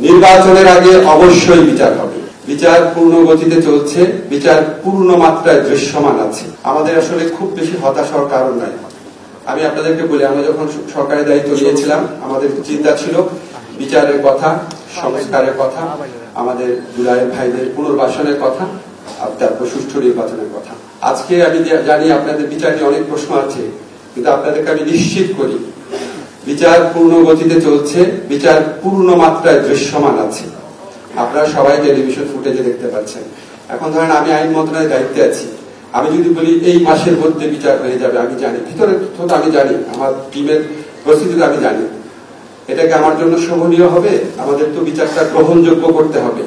নির্বাচনের আগে অবশ্যই বিচার হবে। বিচার পূর্ণ গতিতে চলছে, বিচার পূর্ণ মাত্রায় দৃশ্যমান আছে। আমাদের আসলে খুব বেশি হতাশ হওয়ার কারণ নাই। আমি আপনাদেরকে বলি, আমরা যখন সরকারের দায়িত্ব নিয়েছিলাম আমাদের চিন্তা ছিল বিচারের কথা, সংস্কারের কথা, আমাদের জুলাইয়ের ভাইদের পুনর্বাসনের কথা, আর তারপর সুষ্ঠু নির্বাচনের কথা। আজকে আমি জানি আপনাদের বিচার নিয়ে অনেক প্রশ্ন আছে, কিন্তু আপনাদেরকে আমি নিশ্চিত করি বিচার পূর্ণ গতিতে চলছে, বিচার পূর্ণ মাত্রায় দৃশ্যমান আছে। আপনারা সবাই টেলিভিশন ফুটেজে দেখতে পাচ্ছেন। এখন ধরেন আমি আইন মন্ত্রণালয়ের দায়িত্বে আছি, আমি যদি বলি এই মাসের মধ্যে বিচার হয়ে যাবে, আমি জানি ভিতরে তথ্য আমি জানি, আমার টিমের প্রস্তুতি আমি জানি, এটাকে আমার জন্য শোভনীয় হবে? আমাদের তো বিচারটা গ্রহণযোগ্য করতে হবে,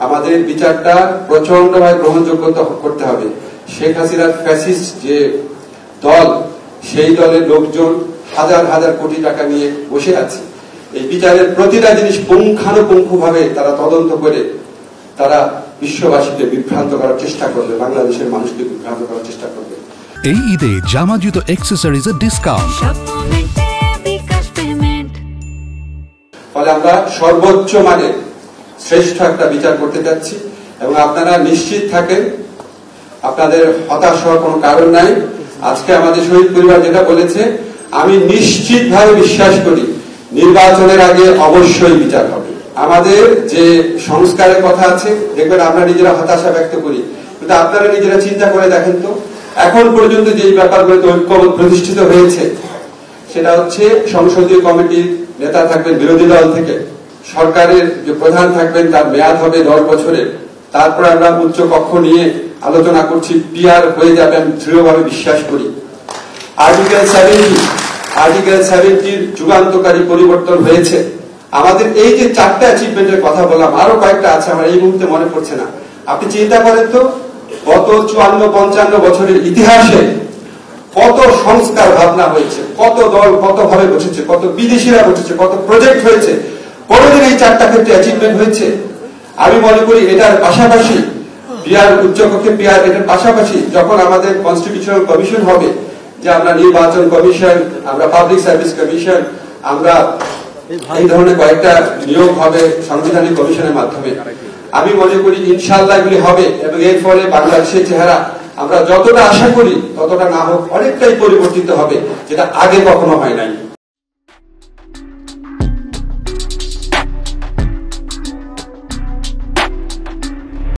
আমাদের বিচারটা প্রচন্ডভাবে গ্রহণযোগ্য করতে হবে। শেখ হাসিনার ফ্যাসিস্ট যে দল, সেই দলের লোকজন হাজার হাজার কোটি টাকা নিয়ে বসে আছে। এই বিচারের প্রতিটা জিনিস পুঙ্খানুপুঙ্খভাবে তারা তদন্ত করে তারা বিশ্ববাসীকে বিভ্রান্ত করার চেষ্টা করবে, বাংলাদেশের মানুষকে বিভ্রান্ত করার চেষ্টা করবে। এই ঈদে জামা জুতো অ্যাকসেসরিজের ডিসকাউন্ট। ফলে আমরা সর্বোচ্চ মানের শ্রেষ্ঠ একটা বিচার করতে যাচ্ছি এবং আপনারা নিশ্চিত থাকেন, আপনাদের হতাশ হওয়ার কোনো কারণ নাই। আজকে আমাদের শহীদ পরিবার যেটা বলেছে, আমি নিশ্চিতভাবে বিশ্বাস করি নির্বাচনের আগে অবশ্যই বিচার হবে। আমাদের যে সংস্কারের কথা আছে, দেখবেন আমরা নিজেরা হতাশা ব্যক্ত করি, কিন্তু আপনারা নিজেরা চিন্তা করে দেখেন তো, এখন পর্যন্ত যেই ব্যাপারগুলোতে ঐক্যমত প্রতিষ্ঠিত হয়েছে, সেটা হচ্ছে সংসদীয় কমিটির নেতা থাকবেন বিরোধী দল থেকে, সরকারের যে প্রধান থাকবেন তার মেয়াদ হবে 10 বছরের, তারপর আমরা উচ্চ কক্ষ নিয়ে আলোচনা করছি, পিআর হয়ে যাবে আমি দৃঢ়ভাবে বিশ্বাস করি। আর্টিকেল 70 যুগান্তকারী পরিবর্তন হয়েছে। আমাদের এই যে 4টা অ্যাচিভমেন্টের কথা বললাম, আরো কয়েকটা আছে, আমার এই মুহূর্তে মনে পড়ছে না। আপনি চিন্তা করেন তো, গত 54-55 বছরের ইতিহাসে কত সংস্কার ভাবনা হয়েছে, কত দল কতভাবে বসেছে, কত বিদেশিরা বসেছে, কত প্রজেক্ট হয়েছে, কোনদিন এই 4টা ক্ষেত্রে অ্যাচিভমেন্ট হয়েছে? আমি মনে করি এটার পাশাপাশি পিআর, উচ্চকক্ষে পিআর, এটার পাশাপাশি যখন আমাদের কনস্টিটিউশনাল কমিশন হবে, যে আমরা নির্বাচন কমিশন, আমরা পাবলিক সার্ভিস কমিশন, আমরা এই ধরনের কয়েকটা নিয়োগ হবে সাংবিধানিক কমিশনের মাধ্যমে, আমি মনে করি ইনশাআল্লাহ এগুলি হবে এবং এর ফলে বাংলাদেশের চেহারা আমরা যতটা আশা করি ততটা না হোক অনেকটাই পরিবর্তিত হবে, যেটা আগে কখনো হয় নাই।